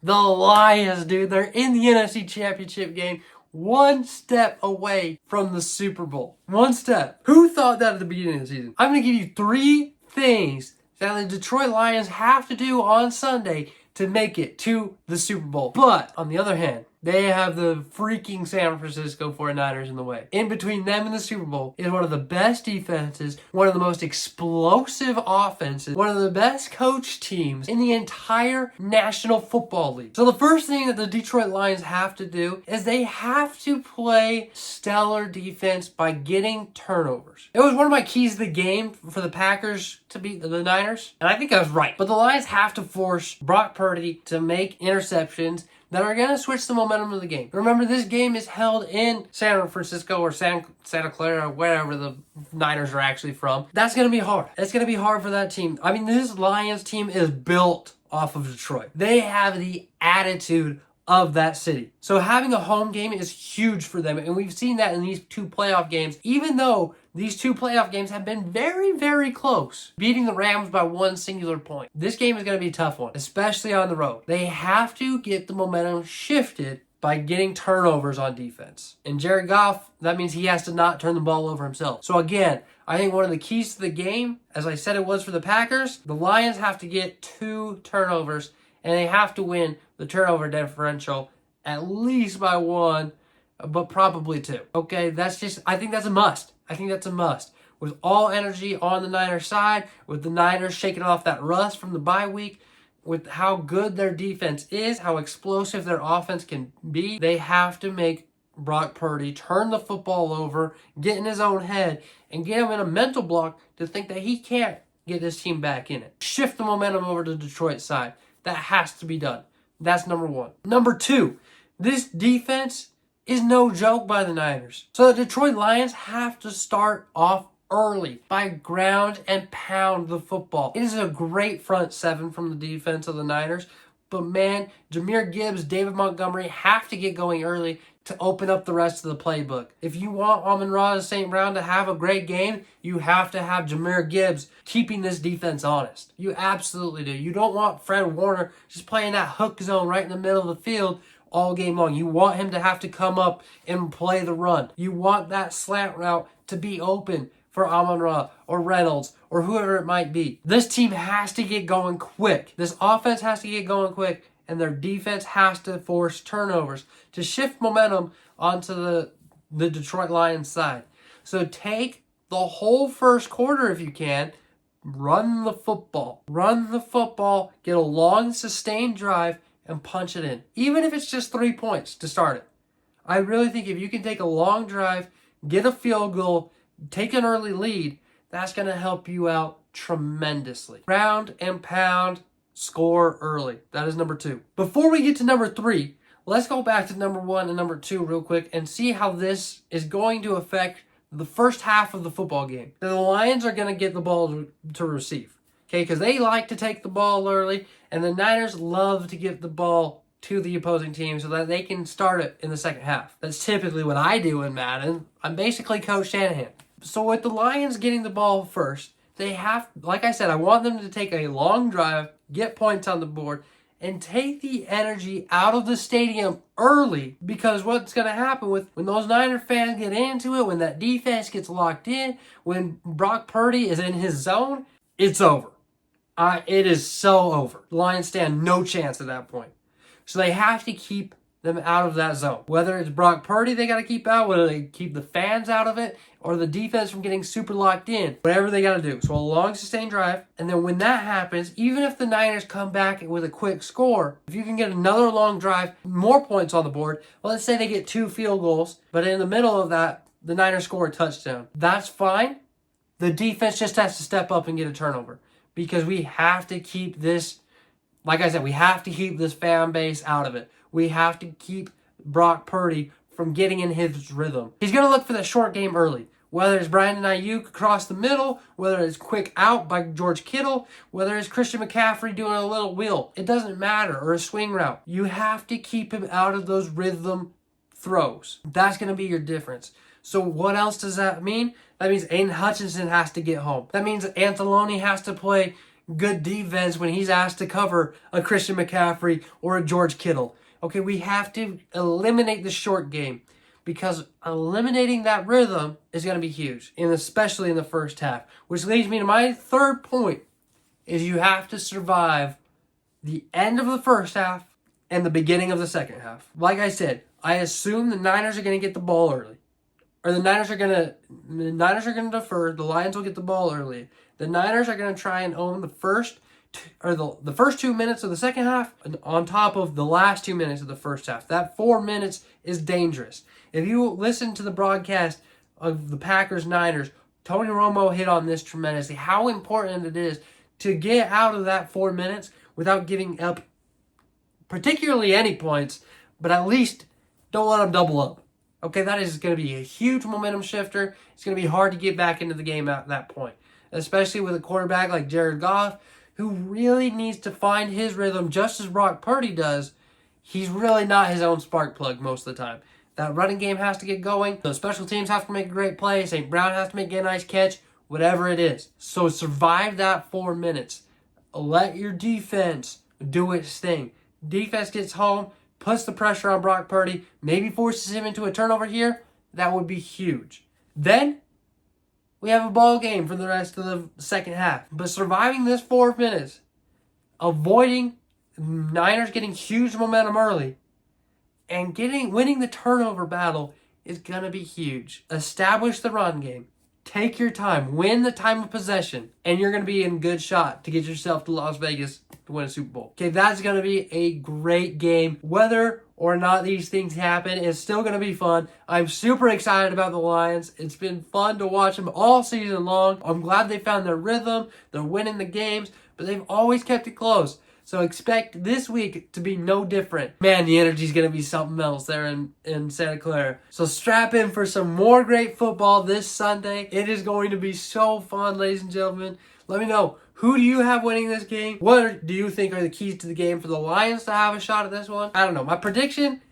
The Lions, dude, they're in the NFC Championship game, one step away from the Super Bowl. One step. Who thought that at the beginning of the season? I'm going to give you 3 things that the Detroit Lions have to do on Sunday to make it to the Super Bowl. But, on the other hand, they have the freaking San Francisco 49ers in the way. In between them and the Super Bowl is one of the best defenses, one of the most explosive offenses, one of the best coach teams in the entire National Football League. So the first thing that the Detroit Lions have to do is they have to play stellar defense by getting turnovers. It was one of my keys to the game for the Packers to beat the Niners, and I think I was right. But the Lions have to force Brock Purdy to make interceptions that are going to switch the momentum of the game. Remember, this game is held in San Francisco or Santa Clara, wherever the Niners are actually from. That's going to be hard. It's going to be hard for that team. I mean, this Lions team is built off of Detroit. They have the attitude of that city. So having a home game is huge for them, and we've seen that in these 2 playoff games, even though these 2 playoff games have been very, very close, beating the Rams by 1 singular point. This game is going to be a tough one, especially on the road. They have to get the momentum shifted by getting turnovers on defense. And Jared Goff, that means he has to not turn the ball over himself. So again, I think one of the keys to the game, as I said it was for the Packers, the Lions have to get 2 turnovers, and they have to win the turnover differential at least by 1, but probably 2. Okay, I think that's a must. I think that's a must. With all energy on the Niners side, with the Niners shaking off that rust from the bye week, with how good their defense is, how explosive their offense can be, they have to make Brock Purdy turn the football over, get in his own head, and get him in a mental block to think that he can't get this team back in it. Shift the momentum over to Detroit's side. That has to be done. That's number 1. Number 2, this defense is no joke by the Niners. So the Detroit Lions have to start off early by ground and pound the football. It is a great front 7 from the defense of the Niners, but man, Jahmyr Gibbs, David Montgomery have to get going early to open up the rest of the playbook. If you want Amon-Ra St. Brown to have a great game, you have to have Jahmyr Gibbs keeping this defense honest. You absolutely do. You don't want Fred Warner just playing that hook zone right in the middle of the field all game long. You want him to have to come up and play the run. You want that slant route to be open for Amon-Ra or Reynolds or whoever it might be. This team has to get going quick. This offense has to get going quick, and their defense has to force turnovers to shift momentum onto the Detroit Lions side. So take the whole first quarter if you can. Run the football. Run the football. Get a long, sustained drive and punch it in. Even if it's just 3 points to start it. I really think if you can take a long drive, get a field goal, take an early lead, that's going to help you out tremendously. Ground and pound, score early. That is number 2. Before we get to number 3, let's go back to number 1 and number 2 real quick and see how this is going to affect the first half of the football game. The Lions are going to get the ball to receive. Okay, because they like to take the ball early, and the Niners love to give the ball to the opposing team so that they can start it in the second half. That's typically what I do in Madden. I'm basically Coach Shanahan. So with the Lions getting the ball first, they have, like I said, I want them to take a long drive, get points on the board, and take the energy out of the stadium early, because what's going to happen when those Niner fans get into it, when that defense gets locked in, when Brock Purdy is in his zone, it's over. It is so over. The Lions stand no chance at that point. So they have to keep them out of that zone. Whether it's Brock Purdy they got to keep out, whether they keep the fans out of it, or the defense from getting super locked in. Whatever they got to do. So a long sustained drive. And then when that happens, even if the Niners come back with a quick score, if you can get another long drive, more points on the board, well, let's say they get 2 field goals, but in the middle of that, the Niners score a touchdown. That's fine. The defense just has to step up and get a turnover. Because we have to keep this, like I said, we have to keep this fan base out of it. We have to keep Brock Purdy from getting in his rhythm. He's going to look for the short game early. Whether it's Brandon Ayuk across the middle, whether it's quick out by George Kittle, whether it's Christian McCaffrey doing a little wheel. It doesn't matter, or a swing route. You have to keep him out of those rhythm throws. That's going to be your difference. So what else does that mean? That means Aiden Hutchinson has to get home. That means Anzalone has to play good defense when he's asked to cover a Christian McCaffrey or a George Kittle. Okay, we have to eliminate the short game because eliminating that rhythm is going to be huge, and especially in the first half. Which leads me to my third point, is you have to survive the end of the first half and the beginning of the second half. Like I said, I assume the Niners are going to get the ball early. Or the Niners are going to defer. The Lions will get the ball early. The Niners are going to try and own the first 2 minutes of the second half on top of the last 2 minutes of the first half. That 4 minutes is dangerous. If you listen to the broadcast of the Packers-Niners, Tony Romo hit on this tremendously, how important it is to get out of that 4 minutes without giving up particularly any points, but at least don't let them double up. Okay, that is going to be a huge momentum shifter. It's going to be hard to get back into the game at that point, especially with a quarterback like Jared Goff, who really needs to find his rhythm just as Brock Purdy does. He's really not his own spark plug most of the time. That running game has to get going. The special teams have to make a great play. St. Brown has to make a nice catch, whatever it is. So survive that 4 minutes. Let your defense do its thing. Defense gets home, puts the pressure on Brock Purdy, maybe forces him into a turnover here. That would be huge. Then we have a ball game for the rest of the second half. But surviving this 4 minutes, avoiding Niners getting huge momentum early, and winning the turnover battle is going to be huge. Establish the run game. Take your time. Win the time of possession. And you're going to be in good shot to get yourself to Las Vegas to win a Super Bowl. Okay, that's going to be a great game. Whether or not these things happen, it's still going to be fun. I'm super excited about the Lions. It's been fun to watch them all season long. I'm glad they found their rhythm. They're winning the games, but they've always kept it close. So expect this week to be no different. Man, the energy's going to be something else there in Santa Clara. So strap in for some more great football this Sunday. It is going to be so fun, ladies and gentlemen. Let me know, who do you have winning this game? What do you think are the keys to the game for the Lions to have a shot at this one? I don't know. My prediction,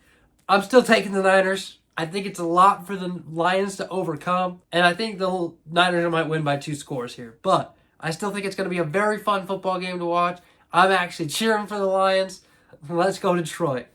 I'm still taking the Niners. I think it's a lot for the Lions to overcome. And I think the Niners might win by 2 scores here. But I still think it's going to be a very fun football game to watch. I'm actually cheering for the Lions. Let's go Detroit.